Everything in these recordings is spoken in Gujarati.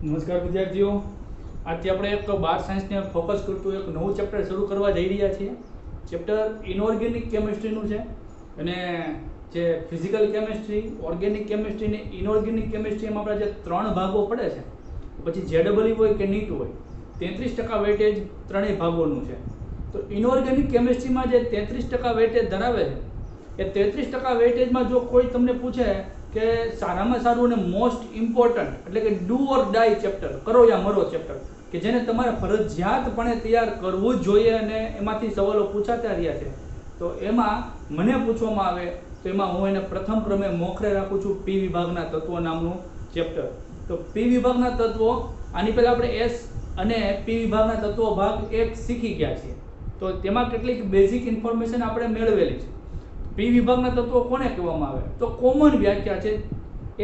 નમસ્કાર વિદ્યાર્થીઓ, આજથી આપણે એક બાર સાયન્સને ફોકસ કરતું એક નવું ચેપ્ટર શરૂ કરવા જઈ રહ્યા છીએ. ચેપ્ટર ઇનઓર્ગેનિક કેમિસ્ટ્રીનું છે અને જે ફિઝિકલ કેમિસ્ટ્રી, ઓર્ગેનિક કેમિસ્ટ્રી અને ઇનઓર્ગેનિક કેમિસ્ટ્રીમાં આપણા જે ત્રણ ભાગો પડે છે, પછી જેડબલઈ હોય કે નીટ હોય, 33% વેટેજ ત્રણેય ભાગોનું છે. તો ઇનઓર્ગેનિક કેમિસ્ટ્રીમાં જે 33% વેટેજ ધરાવે છે, એ 33% વેટેજમાં જો કોઈ તમને પૂછે કે સારામાં સારું અને મોસ્ટ ઇમ્પોર્ટન્ટ એટલે કે ડુ ઓર ડાય ચેપ્ટર, કરો યા મરો ચેપ્ટર, કે જેને તમારે ફરજિયાતપણે તૈયાર કરવું જ જોઈએ અને એમાંથી સવાલો પૂછાતા રહ્યા છે, તો એમાં મને પૂછવામાં આવે તો એમાં હું એને પ્રથમ ક્રમે મોખરે રાખું છું પી વિભાગના તત્વો નામનું ચેપ્ટર. તો પી વિભાગના તત્વો, આની પહેલાં આપણે એસ અને પી વિભાગના તત્વો ભાગ 1 શીખી ગયા છીએ, તો તેમાં કેટલીક બેઝિક ઇન્ફોર્મેશન આપણે મેળવેલી છે. પી વિભાગના તત્વો કોને કહેવામાં આવે? તો કોમન વ્યાખ્યા છે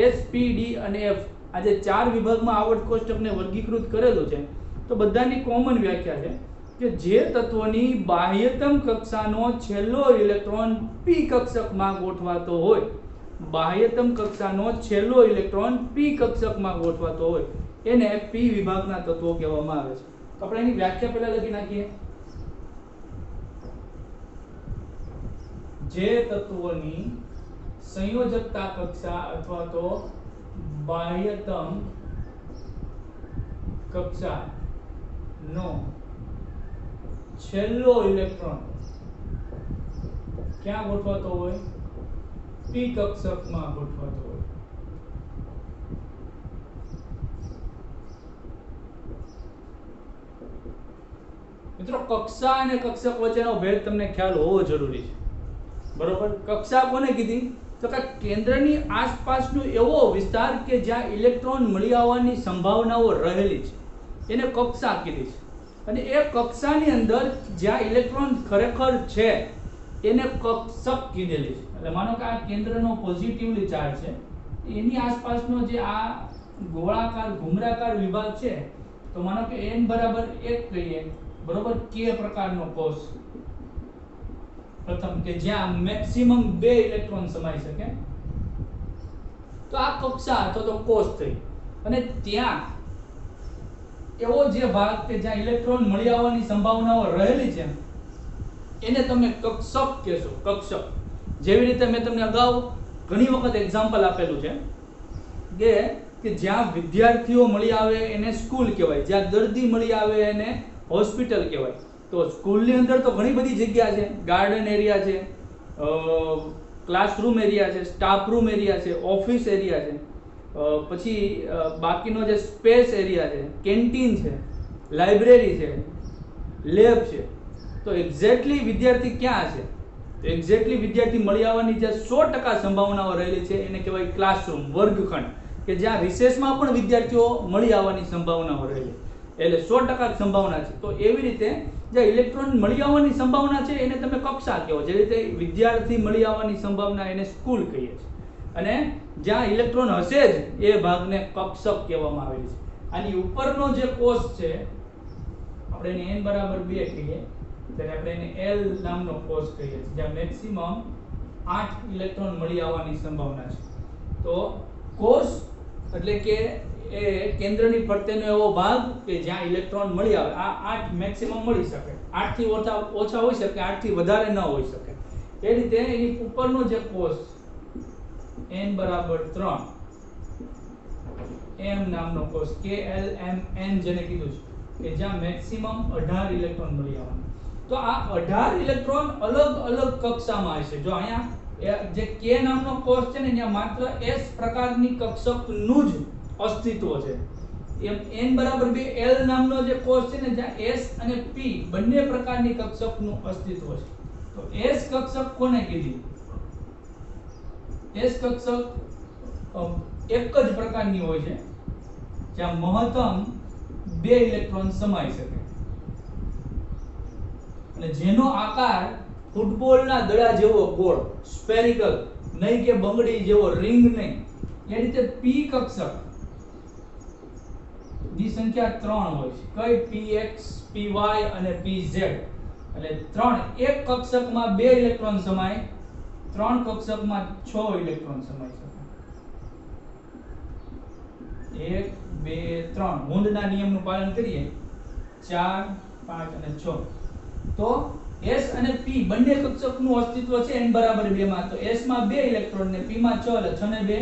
એસ, પી, ડી અને એફ. આ જે 4 વિભાગમાં આવર્ત કોષ્ટકને વર્ગીકૃત કરેલું છે, તો બધાની કોમન વ્યાખ્યા છે કે જે તત્વની બાહ્યતમ કક્ષાનો છેલ્લો ઇલેક્ટ્રોન પી કક્ષકમાં ગોઠવાતો હોય, બાહ્યતમ કક્ષાનો છેલ્લો ઇલેક્ટ્રોન પી કક્ષકમાં ગોઠવાતો હોય, એને પી વિભાગના તત્વો કહેવામાં આવે છે. તો આપણે એની વ્યાખ્યા પહેલા લખી નાખીએ. જે તત્વોની સંયોજકતા કક્ષા અથવા તો બાહ્યતમ કક્ષાનો છેલ્લો ઇલેક્ટ્રોન ક્યાં ગોઠવાતો હોય? પી કક્ષકમાં ગોઠવાતો હોય. મિત્રો, કક્ષા અને કક્ષક વચ્ચેનો ભેદ તમને ખ્યાલ હોવો જરૂરી છે, બરોબર? કક્ષા કોને કીધી? તો કે કેન્દ્રની આસપાસનો એવો વિસ્તાર કે જ્યાં ઇલેક્ટ્રોન મળી આવવાની સંભાવનાઓ રહેલી છે, એને કક્ષા કીધી છે. અને એ કક્ષાની અંદર જ્યાં ઇલેક્ટ્રોન ખરેખર છે એને કક્ષક કીધેલી છે. એટલે માનો કે આ કેન્દ્રનો પોઝિટિવલી ચાર્જ છે, એની આસપાસનો જે આ ગોળાકાર ઘુમરાકાર વિભાગ છે, તો માનો કે n બરાબર 1 કહીએ, બરોબર? કે પ્રકારનો કોષ પ્રથમ, કે જ્યાં મેક્સિમમ 2 ઇલેક્ટ્રોન સમાઈ શકે, તો આ કક્ષા અથવા તો કોષ થઈ. અને ત્યાં એવો જે ભાગ કે જ્યાં ઇલેક્ટ્રોન મળી આવવાની સંભાવનાઓ રહેલી છે, એને તમે કક્ષક કહેશો. કક્ષક, જેવી રીતે મેં તમને અગાઉ ઘણી વખત એક્ઝામ્પલ આપેલું છે કે જ્યાં વિદ્યાર્થીઓ મળી આવે એને સ્કૂલ કહેવાય, જ્યાં દર્દી મળી આવે એને હોસ્પિટલ કહેવાય. તો સ્કૂલની અંદર તો ઘણી બધી જગ્યા છે, ગાર્ડન એરિયા છે, ક્લાસરૂમ એરિયા છે, સ્ટાફ રૂમ એરિયા છે, ઓફિસ એરિયા છે, પછી બાકીનો જે સ્પેસ એરિયા છે, કેન્ટીન છે, લાઇબ્રેરી છે, લેબ છે. તો એક્ઝેક્ટલી વિદ્યાર્થી ક્યાં છે? તો એક્ઝેક્ટલી વિદ્યાર્થી મળી આવવાની જે 100% સંભાવનાઓ રહેલી છે એને કહેવાય ક્લાસરૂમ, વર્ગખંડ, કે જ્યાં રિસેસમાં પણ વિદ્યાર્થીઓ મળી આવવાની સંભાવનાઓ રહેલી, એટલે 100% સંભાવના છે. તો એવી રીતે જે ઇલેક્ટ્રોન મળી આવવાની સંભાવના છે એને તમે કક્ષા કહો. જે રીતે વિદ્યાર્થી મળી આવવાની સંભાવના એને સ્કૂલ કહીએ છીએ, અને જ્યાં ઇલેક્ટ્રોન હશે જ એ ભાગને કક્ષક કહેવામાં આવેલી છે. આની ઉપરનો જે કોષ છે, આપણે એને n બરાબર 2 કહીએ, ત્યારે આપણે એને L નામનો કોષ કહીએ છીએ, જ્યાં મેક્સિમમ 8 ઇલેક્ટ્રોન મળી આવવાની સંભાવના છે. તો કોષ એટલે કે એ કેન્દ્રની ફરતેનો એવો ભાગ કે જ્યાં ઇલેક્ટ્રોન મળી આવે. આ 8 મેક્સિમમ મળી શકે, 8 થી ઓછા હોઈ શકે, 8 થી વધારે ન હોઈ શકે. એ રીતે એની ઉપરનો જે કોષ n બરાબર 3, m નામનો કોષ, KLMN જેને કીધું છે, કે જ્યાં મેક્સિમમ 18 ઇલેક્ટ્રોન મળી આવવાના. તો આ 18 ઇલેક્ટ્રોન અલગ અલગ કક્ષામાં હશે. જો અહીંયા જે K નામનો કોષ છે ને, ત્યાં માત્ર S પ્રકારની કક્ષકનું જ અસ્તિત્વ છે. એમ n બરાબર 2 L નામનો જે કોષ છે ને, જ્યાં S અને P બંને પ્રકારની કક્ષકનું અસ્તિત્વ છે. તો S કક્ષક કોને કીધી? S કક્ષક એક જ પ્રકારની હોય છે, જ્યાં મહત્તમ 2 ઇલેક્ટ્રોન સમાઈ શકે, અને જેનો આકાર ફૂટબોલના દડા જેવો ગોળ, સ્ફેરિકલ, નહીં કે બંગડી જેવો, રિંગ નહીં. એ રીતે P કક્ષક ની સંખ્યા 3 હોય છે. કઈ? Px, Py અને Pz. એટલે 3 એક કક્ષકમાં 2 ઇલેક્ટ્રોન સમાય, 3 કક્ષકમાં 6 ઇલેક્ટ્રોન સમાઈ શકે. 1, 2 3 વુન્ડના નિયમનું પાલન કરીએ 4 5 અને 6 તો S અને P બંને કક્ષકનું અસ્તિત્વ છે n બરાબર 2 માં તો S માં 2 ઇલેક્ટ્રોન ને P માં 6 એટલે 6 ને 2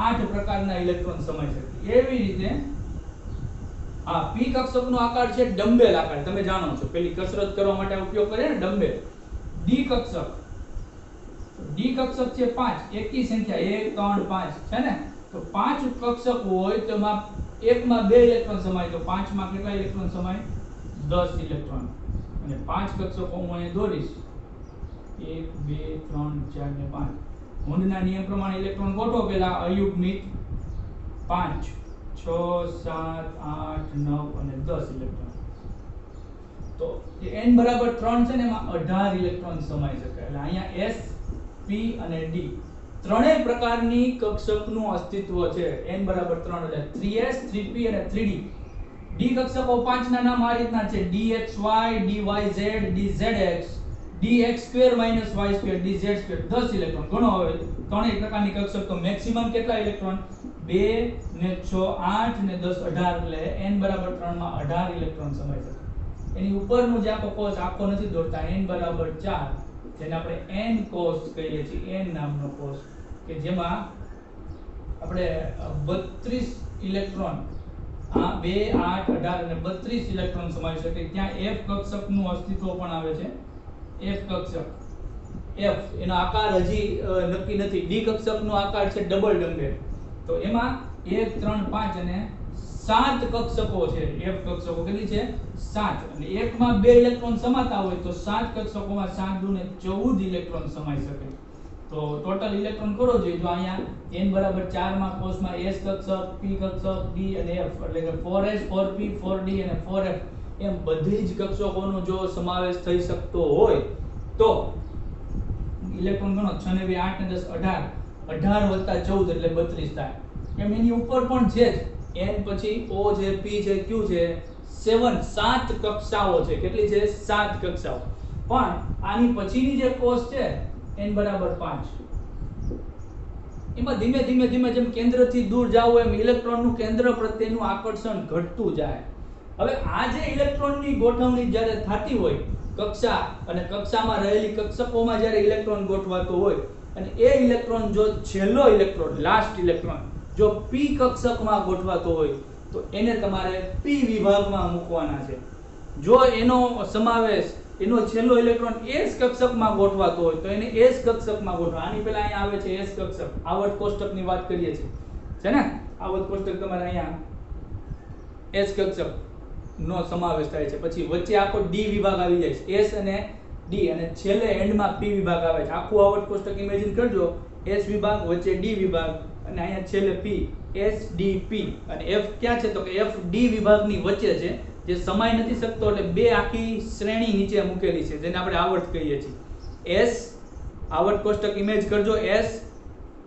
8 પ્રકારના ઇલેક્ટ્રોન સમાઈ શકે એવી રીતે આ P કક્ષકનો આકાર છે ડમ્બેલ આકાર તમે જાણો છો પેલી કસરત કરવા માટે ઉપયોગ કરે ને ડમ્બેલ D કક્ષક છે 5 એકી સંખ્યા 1 3 5 છે ને તો 5 કક્ષક હોય તો એમાં એકમાં 2 ઇલેક્ટ્રોન સમાય તો 5 માં કેટલા ઇલેક્ટ્રોન સમાય 10 ઇલેક્ટ્રોન અને 5 કક્ષકો હું અહીં દોરીશ 1 2 3 4 ને 5 વુન્ડના નિયમ પ્રમાણે ઇલેક્ટ્રોન ગોઠવો પહેલા અયુગ્મિક 5 6 7 8 9 અને 10 ઇલેક્ટ્રોન તો જે n બરાબર 3 છે ને એમાં 18 ઇલેક્ટ્રોન સમાઈ શકે એટલે અહીંયા S P અને D ત્રણેય પ્રકારની કક્ષકનું અસ્તિત્વ છે n બરાબર 3 એટલે 3s 3p અને 3d D કક્ષકો 5 ના નામ આ રીતના છે dxy dyz dzx dx2 y2 dz2 10 electron ગણો હવે ત્રણેય પ્રકારની કક્ષક તો મેક્સિમમ કેટલા ઇલેક્ટ્રોન 2 ને 6 8 ને 10 18 એટલે n બરાબર 3 માં 18 ઇલેક્ટ્રોન સમાઈ શકે એની ઉપરનું જે આખો કોષ આખો નથી દોરતા n બરાબર 4 જેને આપણે n કોષ કહીએ છીએ n નામનો કોષ કે જેમાં આપણે 32 ઇલેક્ટ્રોન આ 2 8 18 અને 32 ઇલેક્ટ્રોન સમાવી શકે ત્યાં f કક્ષકનું અસ્તિત્વ પણ આવે છે f કક્ષક f એનો આકાર હજી નક્કી નથી d કક્ષકનો આકાર છે ડબલ ડમ્બેલ તો એમાં 1 3 5 અને 7 કક્ષકો છે f કક્ષકો કેટલી છે 7 અને એકમાં 2 ઇલેક્ટ્રોન સમાતા હોય તો 7 કક્ષકોમાં 7 દુ ને 14 ઇલેક્ટ્રોન સમાઈ શકે તો ટોટલ ઇલેક્ટ્રોન કરો જોઈએ જો અહીંયા n બરાબર 4 માં કોષમાં s કક્ષક p કક્ષક d અને f એટલે કે 4s 4p 4d અને 4f એમ બધી જ કક્ષકોનો જો સમાવેશ થઈ શકતો હોય તો ઇલેક્ટ્રોન ગણો 6 ને 2 8 ને 10 18 18 + 14 એટલે 32 થાય એમ એની ઉપર પણ છે જ n પછી o છે p છે q છે 7 કક્ષાઓ છે કેટલી છે 7 કક્ષાઓ પણ આની પછીની જે કોષ છે n બરાબર 5 એમાં ધીમે ધીમે જેમ કેન્દ્રથી દૂર જાવ એમ ઇલેક્ટ્રોનનું કેન્દ્ર પ્રત્યેનું આકર્ષણ ઘટતું જાય હવે આ જે ઇલેક્ટ્રોનની ગોઠવણી જ્યારે થતી હોય કક્ષા અને કક્ષામાં રહેલી કક્ષકોમાં જ્યારે ઇલેક્ટ્રોન ગોઠવાતો હોય અને એ ઇલેક્ટ્રોન જો છેલ્લો ઇલેક્ટ્રોન લાસ્ટ ઇલેક્ટ્રોન જો p કક્ષકમાં ગોઠવાતો હોય તો એને તમારે p વિભાગમાં મૂકવાના છે જો એનો સમાવેશ એનો છેલ્લો ઇલેક્ટ્રોન s કક્ષકમાં ગોઠવાતો હોય તો એને s કક્ષકમાં ગોઠવા આની પહેલા અહીંયા આવે છે s કક્ષક આવર્ત કોષ્ટકની વાત કરીએ છીએ છે ને આવર્ત કોષ્ટક તમારે અહીંયા s કક્ષક નો સમાવેશ થાય છે પછી વચ્ચે આખો d વિભાગ આવી જાય છે s અને d અને છેલ્લે એન્ડમાં p વિભાગ આવે છે આખું આવર્ત કોષ્ટક ઇમેજિન કરજો s વિભાગ વચ્ચે d વિભાગ અને અહીંયા છેલ્લે p s d p અને f ક્યાં છે તો કે f d વિભાગની વચ્ચે છે જે સમાય નથી શકતો એટલે બે આખી શ્રેણી નીચે મૂકેલી છે જેને આપણે આવર્ત કહીએ છીએ s આવર્ત કોષ્ટક ઇમેજ કરજો s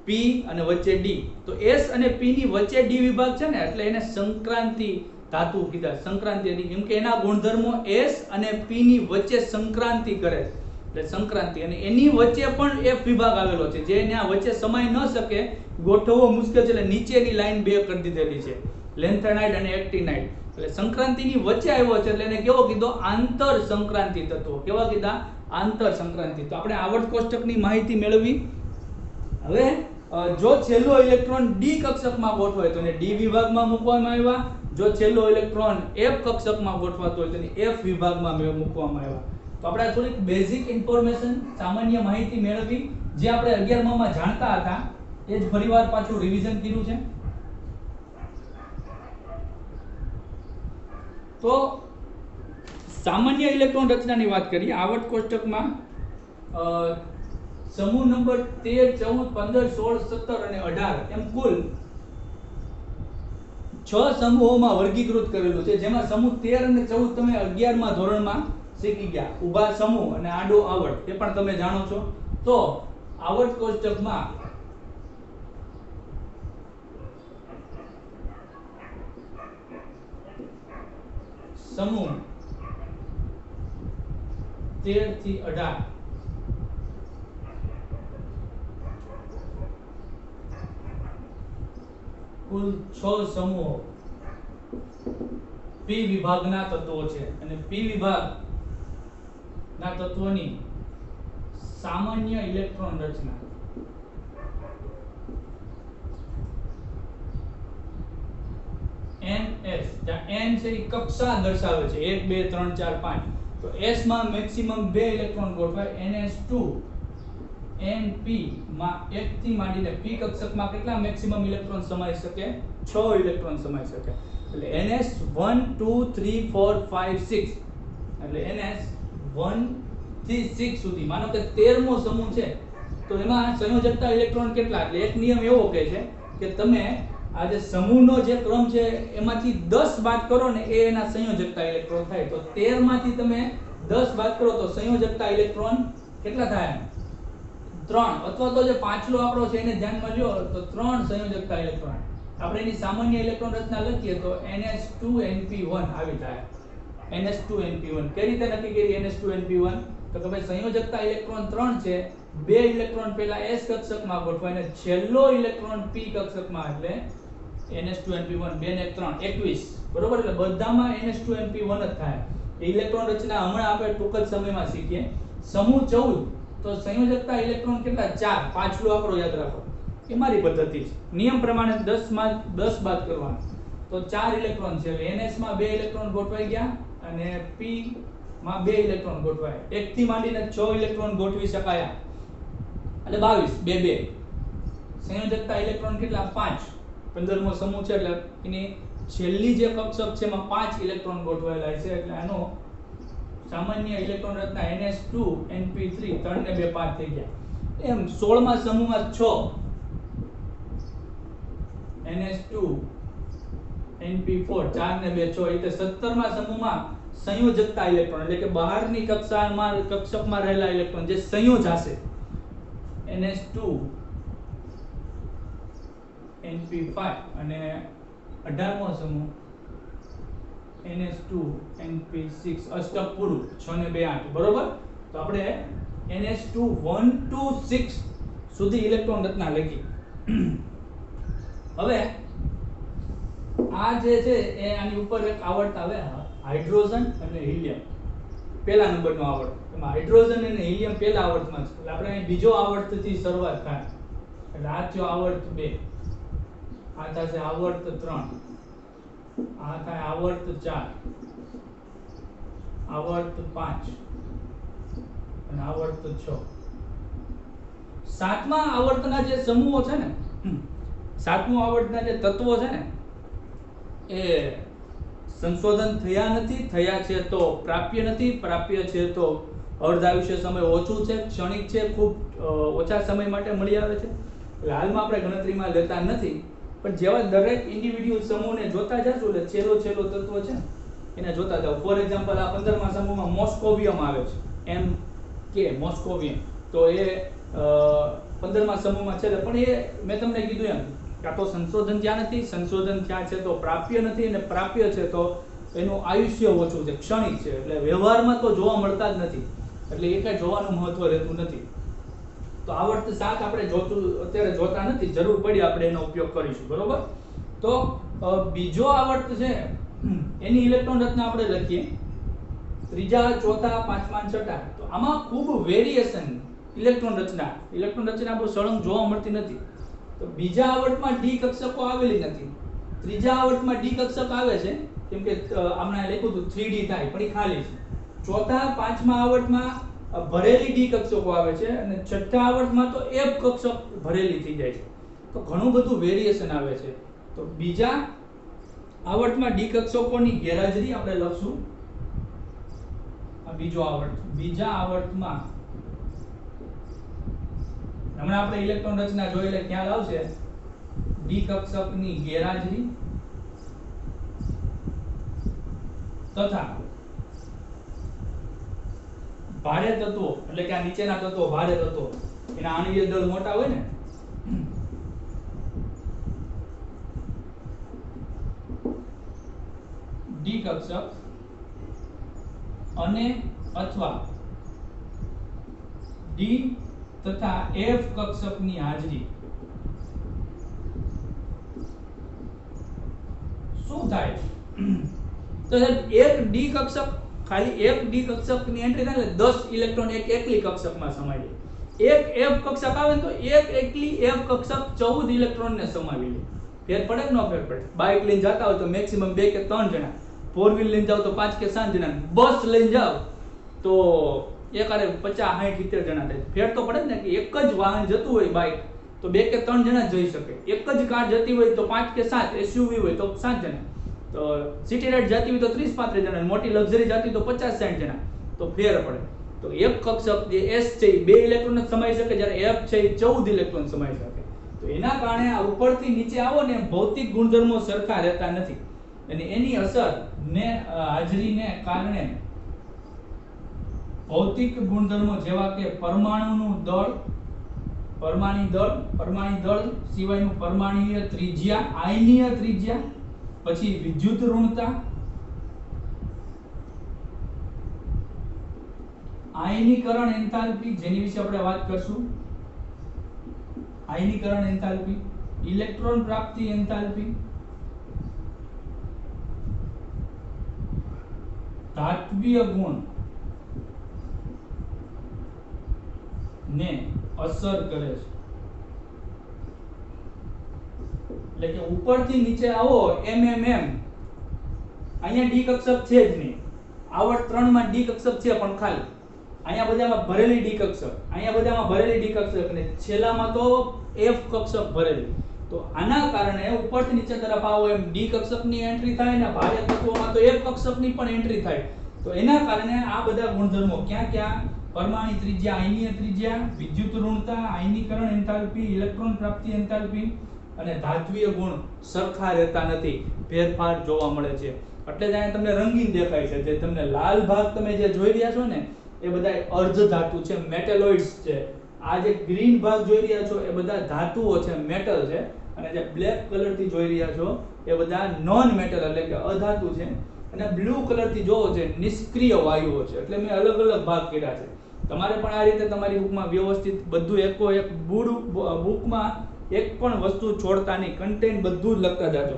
p અને વચ્ચે d તો s અને p ની વચ્ચે d વિભાગ છે ને એટલે એને સંક્રાંતિ ધાતુ કીધા સંક્રાંતિ હતી કેમ કે એના ગુણધર્મો s અને p ની વચ્ચે સંક્રાંતિ કરે એટલે સંક્રાંતિ અને એની વચ્ચે પણ f વિભાગ આવેલો છે જે એના વચ્ચે સમાય ન શકે ગોઠવવો મુશ્કેલ છે એટલે નીચેની લાઈન બે કરી દીધેલી છે લેન્થેનાઇટ અને એક્ટિનાઇટ એટલે સંક્રાંતિની વચ્ચે આવ્યો છે એટલે એને કેવો કીધો આંતર સંક્રાંતિ તત્વો કેવા કીધા આંતર સંક્રાંતિ તો આપણે આવર્ત કોષ્ટકની માહિતી મેળવી હવે જો છેલ્લો ઇલેક્ટ્રોન d કક્ષકમાં ગોઠવાય તો એને d વિભાગમાં મૂકવામાં આવ્યા જો છેલ્લો ઇલેક્ટ્રોન f કક્ષકમાં ગોઠવાતો હોય તો એને f વિભાગમાં મૂકવામાં આવ્યા તો આપણે થોડીક બેઝિક ઇન્ફોર્મેશન સામાન્ય માહિતી મેળવી જે આપણે 11મા માં જાણતા હતા એ જ ફરીવાર પાછું રિવિઝન કર્યું છે તો સામાન્ય ઇલેક્ટ્રોન રચનાની વાત કરીએ આવર્ત કોષ્ટકમાં સમૂહ નંબર 13 14 15 16 17 અને 18 એમ કુલ 6 સમૂહોમાં વર્ગીકૃત કરેલું છે જેમાં સમૂહ 13 અને 14 તમે 11મા ધોરણમાં શીખી ગયા ઊભા સમૂહ અને આડો આવર્ત એ પણ તમે જાણો છો તો આવર્ત કોષ્ટકમાં સમૂહ 13 થી 18 કુલ 6 સમૂહો પી વિભાગના તત્વો છે અને પી વિભાગના તત્વોની સામાન્ય ઇલેક્ટ્રોન રચના NS, જ્યાં n છે એ કક્ષા દર્શાવે છે 1 2 3 4 5, તો S માં મેક્સિમમ 2 ઇલેક્ટ્રોન ગોઠવાય, NS2 NP માં 1 થી માંડીને p કક્ષકમાં કેટલા મેક્સિમમ ઇલેક્ટ્રોન સમાઈ શકે? 6 ઇલેક્ટ્રોન સમાઈ શકે. એટલે NS 1 2 3 4 5 6, એટલે NS 1 થી 6 સુધી, માનો કે 13મો સમૂહ છે તો એમાં સંયોજકતા ઇલેક્ટ્રોન કેટલા? એટલે એક નિયમ એવો કહે છે કે તમે આ જે સમૂહનો જે ક્રમ છે એમાંથી 10 બાદ કરો ને એ એના સંયોજકતા ઇલેક્ટ્રોન થાય. તો 13 માંથી તમે 10 બાદ કરો તો સંયોજકતા ઇલેક્ટ્રોન કેટલા થાય? 3. અથવા તો જે પાછલો આંકડો છે એને ધ્યાનમાં લ્યો તો 3 સંયોજકતા ઇલેક્ટ્રોન. આપણે એની સામાન્ય ઇલેક્ટ્રોન રચના લખીએ તો NS2NP1 આવી થાય. NS2NP1 કઈ રીતે નક્કી કરી NS2NP1? તો કે ભાઈ સંયોજકતા ઇલેક્ટ્રોન 3 છે, 2 ઇલેક્ટ્રોન પહેલા S કક્ષકમાં ગોઠવાય અને છેલ્લો ઇલેક્ટ્રોન P કક્ષકમાં, એટલે NS2NP1 2 ને 3 21, બરોબર? એટલે બધામાં NS2NP1 જ થાય. ઇલેક્ટ્રોન રચના હમણાં આપણે ટૂંક જ સમયમાં શીખીએ. સમૂહ 14 તો સંયોજકતા ઇલેક્ટ્રોન કેટલા? 4. પાછલો આંકડો યાદ રાખો. એ મારી પદ્ધતિ છે. નિયમ પ્રમાણે 10 માં 10 બાદ કરવાનું. તો 4 ઇલેક્ટ્રોન છે. એટલે NS માં 2 ઇલેક્ટ્રોન ગોઠવાઈ ગયા અને P માં 2 ઇલેક્ટ્રોન ગોઠવાય. 1 થી માંડીને 6 ઇલેક્ટ્રોન ગોઠવી શકાયા. એટલે 22 2 સંયોજકતા ઇલેક્ટ્રોન કેટલા? 5. 15મો સમૂહ છે એટલે એની છેલ્લી જે કક્ષક છે એમાં 5 ઇલેક્ટ્રોન ગોઠવાયેલા છે. એટલે આનો સામાન્ય ઇલેક્ટ્રોન રચના NS2NP3 3 ને 2 5 થઈ ગયા. એમ 16મા સમૂહમાં 6 NS2NP4 4 ને 2 6. એટલે 17મા સમૂહમાં સંયોજકતા ઇલેક્ટ્રોન એટલે કે બહારની કક્ષકમાં રહેલા ઇલેક્ટ્રોન જે સંયોજાશે NS2NP5 અને 18મો સમૂહ NS2NP6 અષ્ટક પૂરું 6 ને 2 8, બરોબર? તો આપણે NS2 1 to 6 સુધી ઇલેક્ટ્રોન રચના લખી. હવે આ જે છે એ આની ઉપર એક આવર્ત આવે હાઇડ્રોજન અને હિલિયમ. પહેલા નંબરનો આવર્ત. એમાં હાઇડ્રોજન અને હિલિયમ પહેલા આવર્તમાં છે. એટલે આપણે અહીં બીજો આવર્તથી શરૂઆત થાય. એટલે આ થયો આવર્ત 2, આ થશે આવર્ત 3, આ થાય આવર્ત 4, આવર્ત 5 અને આવર્ત 6. સાતમા આવર્તના જે સમૂહો છે ને, સાતમું આવર્તના જે તત્વો છે ને એ સંશોધન થયા નથી, થયા છે તો પ્રાપ્ય નથી, પ્રાપ્ય છે તો અર્ધાયુષ્ય સમય ઓછું છે, ક્ષણિક છે, ખૂબ ઓછા સમય માટે મળી આવે છે. એટલે હાલમાં આપણે ગણતરીમાં લેતા નથી, પણ જેવા દરેક ઇન્ડિવિડ્યુઅલ સમૂહને જોતા જશું એટલે છેલ્લો તત્વ છે ને એને જોતા જાવ. ફોર એક્ઝામ્પલ આ 15મા સમૂહમાં મોસ્કોવિયમ આવે છે, MK મોસ્કોવિયમ. તો એ 15મા સમૂહમાં છે, પણ એ મેં તમને કીધું એમ કાં તો સંશોધન ત્યાં નથી, સંશોધન ત્યાં છે તો પ્રાપ્ય નથી, અને પ્રાપ્ય છે તો એનું આયુષ્ય ઓછું છે, ક્ષણિક છે. એટલે વ્યવહારમાં તો જોવા મળતા જ નથી, એટલે એ કઈ જોવાનું મહત્વ રહેતું નથી. તો આવર્ત 7 આપણે અત્યારે જોતા નથી, જરૂર પડી આપણે એનો ઉપયોગ કરીશું, બરોબર? તો બીજો આવર્ત છે એની ઇલેક્ટ્રોન રચના આપણે લખીએ. ત્રીજા, ચોથા, પાંચમા અને છઠ્ઠા. તો આમાં ખૂબ વેરિએશન ઇલેક્ટ્રોન રચના બહુ સળંગ જોવા મળતી નથી. તો બીજા આવર્તમાં ડી કક્ષકો આવેલી નથી. ત્રીજા આવર્તમાં ડી કક્ષક આવે છે, કેમ કે આમણે લખ્યું હતું 3D થાય, પણ એ ખાલી છે. ચોથા, પાંચમા આવર્તમાં ભરેલી ડી કક્ષકો આવે છે અને છઠ્ઠા આવર્તમાં તો F કક્ષક ભરેલી થઈ જાય છે. તો ઘણું બધું વેરિએશન આવે છે. તો બીજા આવર્તમાં ડી કક્ષકોની ગેરહાજરી આપણે લખશું. આ બીજો આવર્ત. બીજા આવર્તમાં હમણાં આપણે ઇલેક્ટ્રોન રચના જોઈ એટલે ખ્યાલ આવશે. ડી કક્ષકની ગેરહાજરી તથા ભારે તત્વો, એટલે કે આ નીચેના તત્વો ભારે તત્વો, એના આણ્વીય દળ મોટા હોય ને, ડી કક્ષક અને અથવા ડી તથા F કક્ષકની હાજરી. શું થાય? તો સાહેબ એક ડી કક્ષક, ખાલી એક ડી કક્ષકની એન્ટ્રી થાય એટલે 10 ઇલેક્ટ્રોન એક એકલી કક્ષકમાં સમાઈ લે. એક એફ કક્ષક આવે ને તો એક એકલી એફ કક્ષક 14 ઇલેક્ટ્રોનને સમાવી લે. ફેર પડે કે ન ફેર પડે? બાઇક લઈને જતા હોય તો મેક્સિમમ 2 કે 3 જણા, ફોર વ્હીલ લઈને જાવ તો 5 કે 7 જણા, બસ લઈને જાવ તો એકારે 50 60 70 જણા થાય. ફેર તો પડે ને કે એક જ વાહન જતું હોય બાઇક તો 2 કે 3 જણા જઈ શકે. એક જ કાર જતી હોય તો 5 કે 7, એસયુવી હોય તો 7 જણા, તો સિટી રાઇડ જતી હોય તો 30 35 જણા, મોટી લક્ઝરી જતી તો 50 60 જણા. તો ફેર પડે. તો એક કક્ષક જે એસ છે એ 2 ઇલેક્ટ્રોન જ સમાઈ શકે, જ્યારે એફ છે એ 14 ઇલેક્ટ્રોન સમાઈ શકે. તો એના કારણે આ ઉપરથી નીચે આવો ને ભૌતિક ગુણધર્મો સરખા રહેતા નથી, અને એની અસર ને હાજરીને કારણે ભૌતિક ગુણધર્મો જેવા કે પરમાણુનું દળ, પરમાણિક દળ સિવાયનું પરમાણુય ત્રિજ્યા, આયનીય ત્રિજ્યા, પછી વિદ્યુત ઋણતા, આયનીકરણ એન્થાલ્પી જેની વિશે આપણે વાત કરશું, આયનીકરણ એન્થાલ્પી, ઇલેક્ટ્રોન પ્રાપ્તિ એન્થાલ્પી, ધાત્વીય ગુણ ને અસર કરે છે. એટલે કે ઉપરથી નીચે આવો એમએમએમ, અહીંયા ડી કક્ષક છે જ નહીં, આવર્ત 3 માં ડી કક્ષક છે પણ ખાલી, અહીંયા બધામાં ભરેલી ડી કક્ષક, અહીંયા બધામાં ભરેલી ડી કક્ષક, અને છેલ્લામાં તો એફ કક્ષક ભરેલી. તો આના કારણે ઉપરથી નીચે તરફ આવો એમ ડી કક્ષકની એન્ટ્રી થાય ને ભારે તત્વોમાં તો એફ કક્ષકની પણ એન્ટ્રી થાય. તો એના કારણે આ બધા ગુણધર્મો ક્યાં પરમાણુ ત્રિજ્યા, આયનીય ત્રિજ્યા, વિદ્યુત ઋણતા, આયનીકરણ એન્થાલ્પી, ઇલેક્ટ્રોન પ્રાપ્તિ એન્થાલ્પી અને ધાત્વીય ગુણ સરખા રહેતા નથી, ફેરફાર જોવા મળે છે. એટલે જ અહીંયા તમને રંગીન દેખાય છે. જે તમને લાલ ભાગ તમે જે જોઈ રહ્યા છો ને એ બધા અર્ધ ધાતુ છે, મેટેલોઇડ્સ છે. આ જે ગ્રીન ભાગ જોઈ રહ્યા છો એ બધા ધાતુઓ છે, મેટલ છે, અને જે બ્લેક કલર થી જોઈ રહ્યા છો એ બધા નોન મેટલ એટલે કે અધાતુ છે, અને બ્લુ કલર થી જોવો છે નિષ્ક્રિય વાયુઓ છે. એટલે મેં અલગ અલગ ભાગ કર્યા છે. તમારે પણ આ રીતે તમારી બુકમાં વ્યવસ્થિત બધું એકો એક બુકમાં એક પણ વસ્તુ છોડતા નહીં, કન્ટેન્ટ બધું જ લખતા જાજો.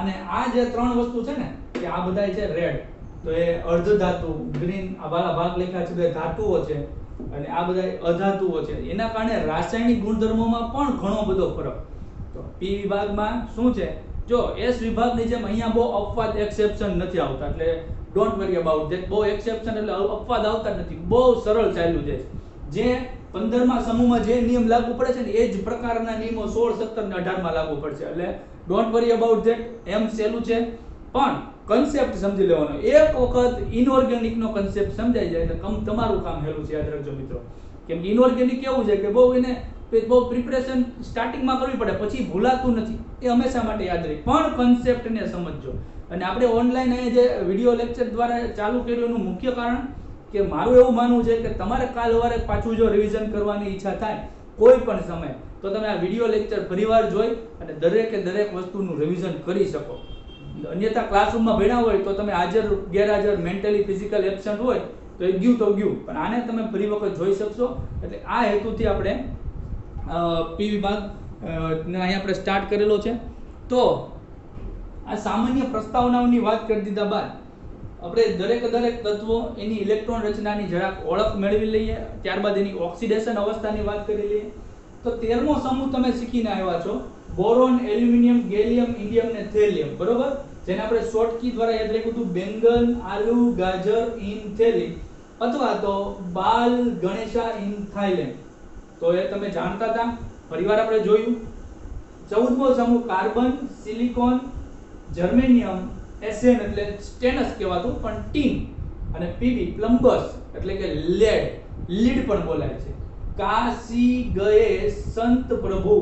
અને આ જે 3 વસ્તુ છે ને કે આ બધા છે રેડ, તો એ અર્ધ ધાતુ, ગ્રીન આ વાળા ભાગ લખ્યા છે એ ધાતુઓ છે, અને આ બધા અધાતુઓ છે. એના કારણે રાસાયણિક ગુણધર્મોમાં પણ ઘણો બધો ફરક. તો પી વિભાગમાં શું છે, જો એસ વિભાગની જેમ અહીંયા બહુ અપવાદ એક્સેપ્શન નથી આવતા, એટલે ડોન્ટ વરી અબાઉટ ધેટ. બહુ એક્સેપ્શન એટલે અપવાદ આવતા નથી, બહુ સરળ ચાલ્યું છે. જે 15મા સમૂહમાં જે નિયમ લાગુ પડે છે ને એ જ પ્રકારના નિયમો 16, 17 ને 18માં લાગુ પડશે. એટલે ડોન્ટ વરી અબાઉટ ધેટ. એમ સહેલું છે, પણ કન્સેપ્ટ સમજી લેવાનો. એક વખત ઇનઓર્ગેનિક નો કન્સેપ્ટ સમજાઈ જાય એટલે તમારું કામ હેલું છે. યાદ રાખજો મિત્રો, કેમ કે ઇનઓર્ગેનિક કેવું છે કે બહુ પ્રિપરેશન સ્ટાર્ટિંગમાં કરવી પડે, પછી ભૂલાતું નથી. એ હંમેશા માટે યાદ રહે, પણ કન્સેપ્ટને સમજજો. અને આપણે ઓનલાઈન અહીંયા જે વિડિયો લેક્ચર દ્વારા ચાલુ કર્યું એનું મુખ્ય કારણ કે મારું એવું માનવું છે કે તમારે કાલ સવારે પાછું જો રિવિઝન કરવાની ઈચ્છા થાય કોઈ પણ સમય, તો તમે આ વિડિયો લેક્ચર ફરીવાર જોઈ અને દરેકે દરેક વસ્તુનું રિવિઝન કરી શકો. અન્યથા ક્લાસરૂમમાં ભણ્યા હોય તો તમે હાજર ગેરહાજર મેન્ટલી ફિઝિકલ એબસન્ટ હોય તો એ ગયું તો ગયું, પણ આને તમે ફરી વખત જોઈ શકશો. એટલે આ હેતુથી આપણે પી વિભાગ અહીંયા આપણે સ્ટાર્ટ કરેલો છે. તો આ સામાન્ય પ્રસ્તાવનાઓની વાત કરી દીધા બાદ આપણે દરેક તત્વો એની ઇલેક્ટ્રોન રચનાની જરાક ઓળખ મેળવી લઈએ, ત્યારબાદ એની ઓક્સિડેશન અવસ્થાની વાત કરી લઈએ. તો 13મો સમૂહ તમે શીખીને આવ્યા છો, બોરોન, એલ્યુમિનિયમ, ગેલિયમ, ઇન્ડિયમ ને થેલિયમ, બરોબર? જેને આપણે શોર્ટ કી દ્વારા યાદ રાખ્યું હતું બેંગન, આલુ, ગાજર ઇન થેલી, અથવા તો બાલ ગણેશા ઇન થાઈલેન્ડ. તો એ તમે જાણતા હતા, ફરીવાર આપણે જોયું. 14મો સમૂહ કાર્બન, સિલિકોન, જર્મેનિયમ, એસએન એટલે સ્ટેનસ કહેવાતું પણ ટીન, અને પીવી પ્લમ્બસ એટલે કે લીડ પણ બોલાય છે. કાશી ગયે સંત પ્રભુ,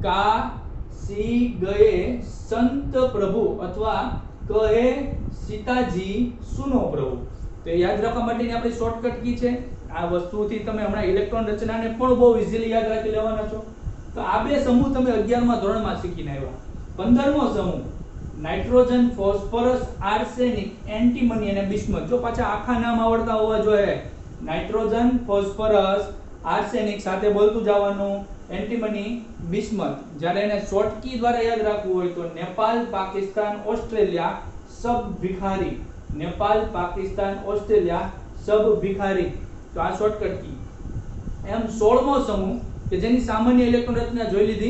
કાશી ગયે સંત પ્રભુ અથવા કહે સીતાજી સુનો પ્રભુ. તો યાદ રાખવા માટેની આપણી શોર્ટકટ કી છે. આ વસ્તુથી તમે હમણાં ઇલેક્ટ્રોન રચનાને પણ બહુ ઇઝીલી યાદ રાખી લેવાના છો. તો આ બે સમૂહ તમે 11મા ધોરણમાં શીખીને આવ્યા. 15મો સમૂહ નાઇટ્રોજન, ફોસ્ફરસ, આર્સેનિક, એન્ટીમની અને બિસ્મથ. જો પાછા આખા નામ આવડતા હોવા જોઈએ. નાઇટ્રોજન, ફોસ્ફરસ, આર્સેનિક સાથે બોલતું જવાનું, એન્ટીમની, બિસ્મથ. જ્યારે એને શોર્ટ કી દ્વારા યાદ રાખવું હોય તો નેપાલ, પાકિસ્તાન, ઓસ્ટ્રેલિયા, सब भिखारी, नेपाल, पाकिस्तान, ऑस्ट्रेलिया सब भिखारी। तो आ शॉर्टकट की। एम 16मो समूह કે જેની સામાન્ય ઇલેક્ટ્રોન રચના જોઈ લીધી,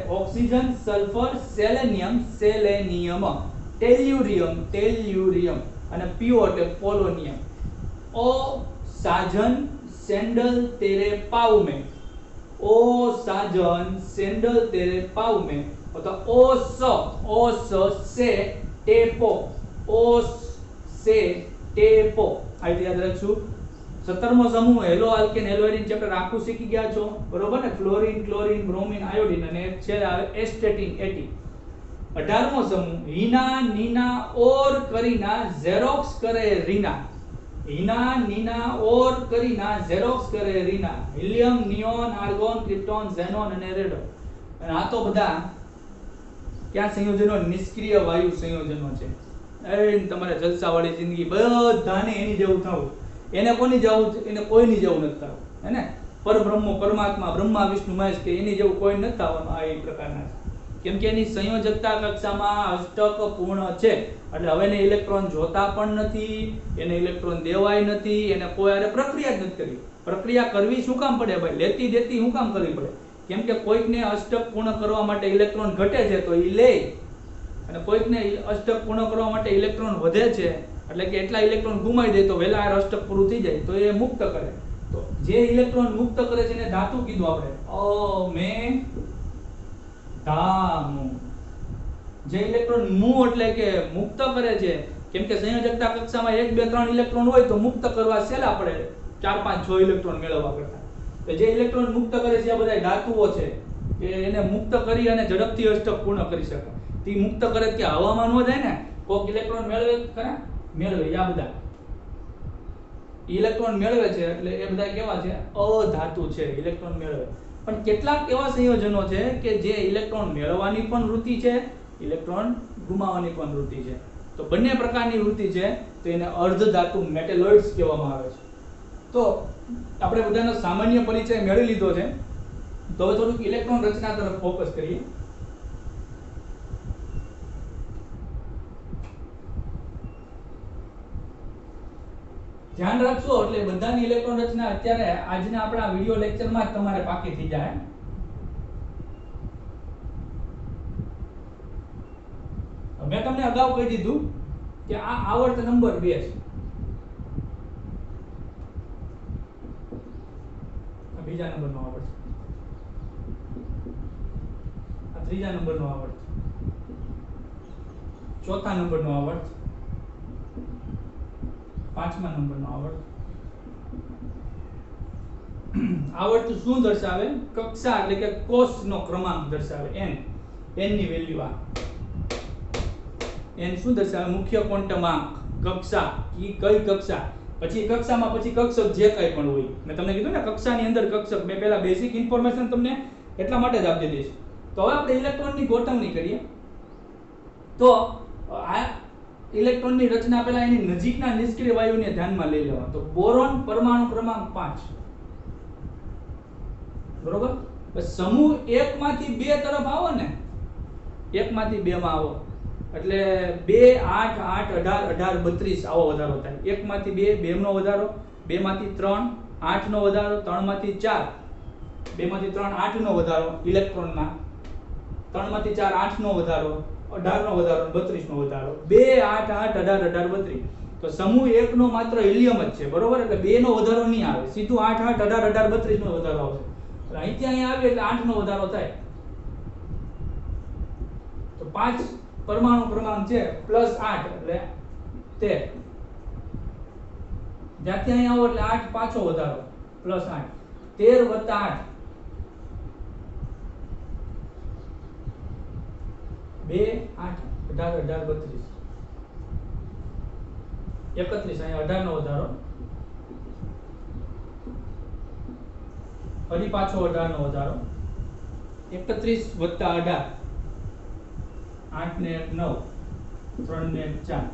ઓક્સિજન, સલ્ફર, સેલેનિયમ, ટેલ્યુરિયમ અને પીઓ એટલે પોલોનિયમ। ओ साजन सैंडल तेरे पाँव में, ओ साजन सैंडल तेरे पाँव में, अथवा ओ स से टेपो, ओ से टेपो। आ રીતે યાદ રાખશું। 17મો સમૂહ hello alkane hello iodine chapter આખું શીખી ગયા છો, બરોબર ને? ફ્લોરીન, ક્લોરીન, બ્રોમિન, આયોડિન અને એક છે આવે એસ્ટેટિન, એટી। 18મો સમૂહ હીના, નીના और करीना जेरोक्स करे रीना, हीना, नीना और करीना जेरोक्स करे Reena. Helium, neon, argon, krypton, xenon અને रेडोन। અને આ તો બધા ક્યાં સંયોજનો? નિષ્ક્રિય વાયુ સંયોજનો છે। એ તમારે જલસાવાળી જિંદગી બધાને એની જેવું થવું, એને કોની જેવું? એને કોઈની જેવું નથી થવું, હે ને? પરબ્રહ્મો, પરમાત્મા, બ્રહ્મા, વિષ્ણુ, મહેશ કે એની જેવું કોઈ નથી થવાનું। આ એ પ્રકારના છે, કેમ કે એની સંયોજકતા કક્ષામાં અષ્ટક પૂર્ણ છે। એટલે હવે એને ઇલેક્ટ્રોન જોતા પણ નથી, એને ઇલેક્ટ્રોન દેવાય નથી, એને કોઈ આરે પ્રક્રિયા જ નથી કરવી। પ્રક્રિયા કરવી શું કામ પડે ભાઈ? લેતી દેતી શું કામ કરવી પડે? કેમ કે કોઈકને અષ્ટક પૂર્ણ કરવા માટે ઇલેક્ટ્રોન ઘટે છે તો એ લે, અને કોઈકને અષ્ટક પૂર્ણ કરવા માટે ઇલેક્ટ્રોન વધે છે, એટલે કે એટલા ઇલેક્ટ્રોન ગુમાવી દે તો વહેલા આ અષ્ટક પૂરું થઈ જાય તો એ મુક્ત કરે। તો જે ઇલેક્ટ્રોન મુક્ત કરે છે એને ધાતુ કીધું આપણે, धामु। जे इलेक्ट्रॉन मु એટલે કે મુક્ત કરે છે, કેમ કે સંયોજકતા કક્ષામાં 1 2 3 ઇલેક્ટ્રોન હોય તો મુક્ત કરવા સેલા પડે 4 5 6 ઇલેક્ટ્રોન મેળવવા કરતા। તો જે ઇલેક્ટ્રોન મુક્ત કરે છે આ બધા ધાતુઓ છે કે એને મુક્ત કરી અને ઝડપથી અષ્ટક પૂર્ણ કરી શકે। તી મુક્ત કરે કે હવામાં ન જાય ને, કોક ઇલેક્ટ્રોન મેળવે ખરા? મેળવે। આ બધા ઇલેક્ટ્રોન મેળવે છે એટલે એ બધા કેવા છે? અધાતુ છે, ઇલેક્ટ્રોન મેળવે। પણ કેટલાક એવા સંયોજનો છે કે જે ઇલેક્ટ્રોન મેળવવાની પણ વૃત્તિ છે, ઇલેક્ટ્રોન ગુમાવવાની પણ વૃત્તિ છે। તો બંને પ્રકારની વૃત્તિ છે, તો એને અર્ધધાતુ મેટેલોઇડ્સ કહેવામાં આવે છે। તો આપણે બધાનો સામાન્ય પરિચય મેળવી લીધો છે, તો હવે થોડુંક ઇલેક્ટ્રોન રચના તરફ ફોકસ કરીએ। ધ્યાન રાખજો એટલે બધાની ઇલેક્ટ્રોન રચના અત્યારે આજના આપણા વિડિયો લેક્ચરમાં જ તમારે પાકી થઈ જાય। મેં તમને અગાઉ કહી દીધું કે આ આવર્ત નંબર 2 છે, આ બીજા નંબરનો આવર્ત છે, આ ત્રીજા નંબરનો આવર્ત, ચોથા નંબરનો આવર્ત, પાંચમા નંબરનો આવર્ત। આવર્ત શું દર્શાવે? કક્ષા એટલે કે કોષનો ક્રમાંક દર્શાવે, n ની વેલ્યુ આ n શું દર્શાવે? મુખ્ય ક્વોન્ટમાંક, કક્ષા, ઈ કઈ કક્ષા, પછી કક્ષામાં પછી કક્ષક જે કંઈ પણ હોય। મેં તમને કીધું ને કક્ષાની અંદર કક્ષક, મેં પહેલા બેઝિક ઇન્ફોર્મેશન તમને એટલા માટે જ આપી દીધી છે। તો હવે આપણે ઇલેક્ટ્રોનની ગોઠવણી કરીએ। તો આ ઇલેક્ટ્રોનની રચના પહેલા એની નજીકના નિષ્ક્રિય વાયુને ધ્યાનમાં લઈ લેવા। તો બોરોન પરમાણુ ક્રમાંક 5, બરોબર? સમૂહ 1 માંથી 2 તરફ આવો ને, 1 માંથી 2 માં આવો એટલે 2 8 8 18 18 32 આવો વધારો થાય। 1 માંથી 2 2 નો વધારો, 2 માંથી 3 8 નો વધારો, 3 માંથી 4 2 માંથી 3 8 નો વધારો ઇલેક્ટ્રોનમાં, 3 માંથી 4 8 નો વધારો, 18 નો વધારો, 32 નો વધારો, 2 8 8 18 18 32। તો સમૂહ 1 નો માત્ર હિલિયમ જ છે, બરોબર? એટલે 2 નો વધારો નહીં આવે, સીધું 8 8 18 18 32 નો વધારો આવશે। એટલે અહીંથી અહીંયા આવે એટલે 8 નો વધારો થાય। તો 5 પરમાણુ ક્રમાંક છે પ્લસ 8 એટલે 13, જ્યાંથી અહીંયા આવો એટલે 8 પાછો વધારો પ્લસ 8, 13 વત્તા 8 2 8 18 18 32 31, અહીંયા 18 નો વધારો, ફરી પાછો 18 નો વધારો, 31 વત્તા 18 8 ને 1 9, 3 ને 1 4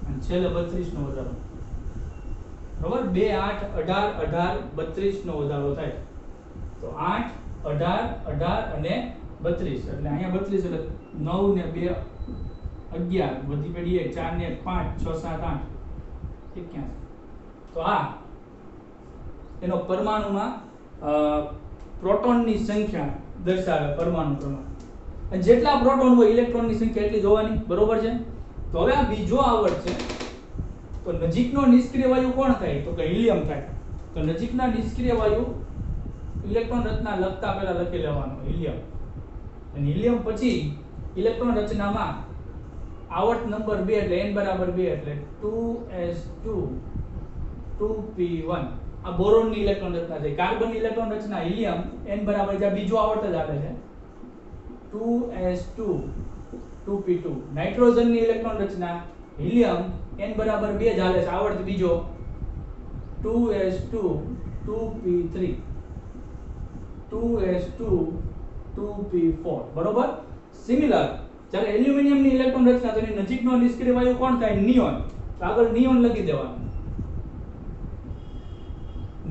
અને છેલ્લે 32 નો વધારો, બરોબર? 2 8 18 18 32 નો વધારો થાય। તો 8 18 18 અને 32 એટલે અહીંયા 32 એટલે 9 ને 2 11 વધી પડી 1 4 ને 5 6 7 8 81 તો આ એનો પરમાણુમાં પ્રોટોનની સંખ્યા દર્શાવે પરમાણુ ક્રમાંક અને જેટલા પ્રોટોન હોય ઇલેક્ટ્રોનની સંખ્યા એટલી જોવાની બરોબર છે તો હવે આ બીજો આવર્ત છે તો નજીકનો નિષ્ક્રિય વાયુ કોણ થાય તો કે હિલિયમ થાય તો નજીકના નિષ્ક્રિય વાયુ ઇલેક્ટ્રોન રચના લખતા પહેલા લખી લેવાનો હિલિયમ અને હિલિયમ પછી ઇલેક્ટ્રોન રચનામાં આવર્ત નંબર 2 એટલે n બરાબર 2 એટલે 2s2 2p1 આ બોરોનની ઇલેક્ટ્રોન રચના છે કાર્બનની ઇલેક્ટ્રોન રચના હિલિયમ n બરાબર જે બીજો આવર્ત જ આપે છે 2s2 2p2 નાઇટ્રોજનની ઇલેક્ટ્રોન રચના હિલિયમ n બરાબર 2 ચાલે છે આવર્ત બીજો 2s2 2p3 2s2 2p4 બરોબર સિમિલર જ્યારે એલ્યુમિનિયમની ઇલેક્ટ્રોન રચના તેની નજીકનો નિષ્ક્રિય વાયુ કોણ થાય નિયોન તો આગળ નિયોન લખી દેવાનું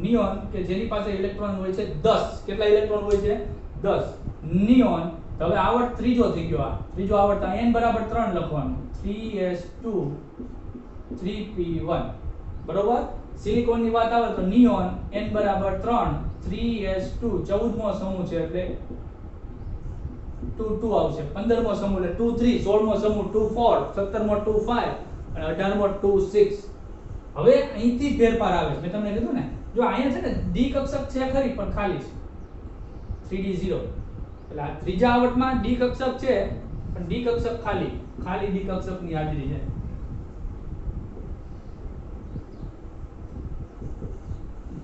નિયોન કે જેની પાસે ઇલેક્ટ્રોન હોય છે 10 કેટલા ઇલેક્ટ્રોન હોય છે 10 નિયોન તો હવે આવર્ત ત્રીજો થઈ ગયો આ ત્રીજો આવર્ત n બરાબર 3 લખવાનું 3s2 3p1 બરોબર સિલિકોનની વાત આવે તો નિયોન n બરાબર 3 3s2 14મો સમૂહ છે એટલે 2 2 આવશે 15મો સમૂહ એટલે 2 3 16મો સમૂહ 2 4 17મો 2 5 અને 18મો 2 6 હવે અહીંથી ફેરફાર આવે છે મેં તમને કીધું ને જો અહીંયા છે ને ડી કક્ષક છે ખરી પણ ખાલી છે 3d0 એટલે આ ત્રીજા આવર્તમાં ડી કક્ષક છે પણ ડી કક્ષક ખાલી ડી કક્ષકની હાજરી છે